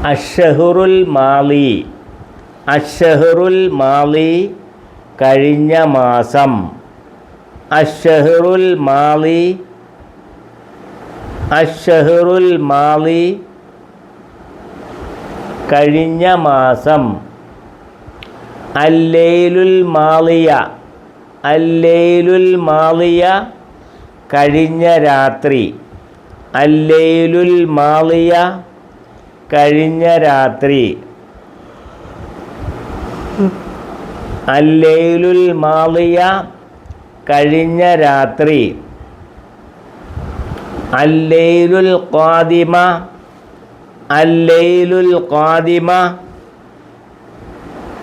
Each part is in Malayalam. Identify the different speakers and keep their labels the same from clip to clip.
Speaker 1: അഷ്ഷഹുറുൽ മാളി. അഷ്ഷഹുറുൽ മാളി കഴിഞ്ഞ മാസം. അഷ്ഷഹുറുൽ മാളി. അഷ്ഷഹുറുൽ മാളി കഴിഞ്ഞ മാസം. അല്ലൈലുൽ മാളിയ. അല്ലൈലുൽ മാളിയ കഴിഞ്ഞ രാത്രി. അല്ലൈലുൽ മാളിയ കഴിഞ്ഞ രാത്രി. അല്ലൈലുൽ മാളിയ കഴിഞ്ഞ രാത്രി. അല്ലൈലുൽ ഖാദിമ. അല്ലൈലുൽ ഖാദിമ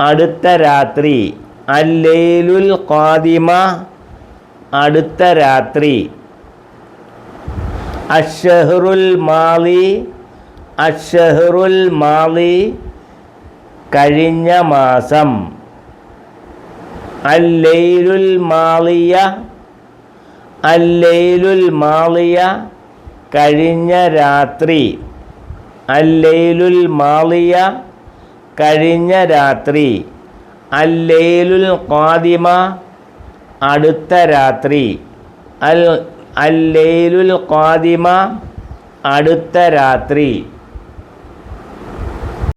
Speaker 1: അടുത്ത രാത്രി. അല്ലൈലുൽ ഖാദിമ അടുത്ത രാത്രി. അഷ്ഷഹറുൽ മാളി. അഷ്ഷഹറുൽ മാളി കഴിഞ്ഞ മാസം. അല്ലൈലുൽ മാളിയ. അല്ലൈലുൽ മാളിയ കഴിഞ്ഞ രാത്രി. അല്ലൈലുൽ മാളിയ കഴിഞ്ഞ രാത്രി. അല്ലൈലുൽ ഖാദിമ അടുത്ത രാത്രി. അല്ലൈലുൽ ഖാദിമ അടുത്ത രാത്രി.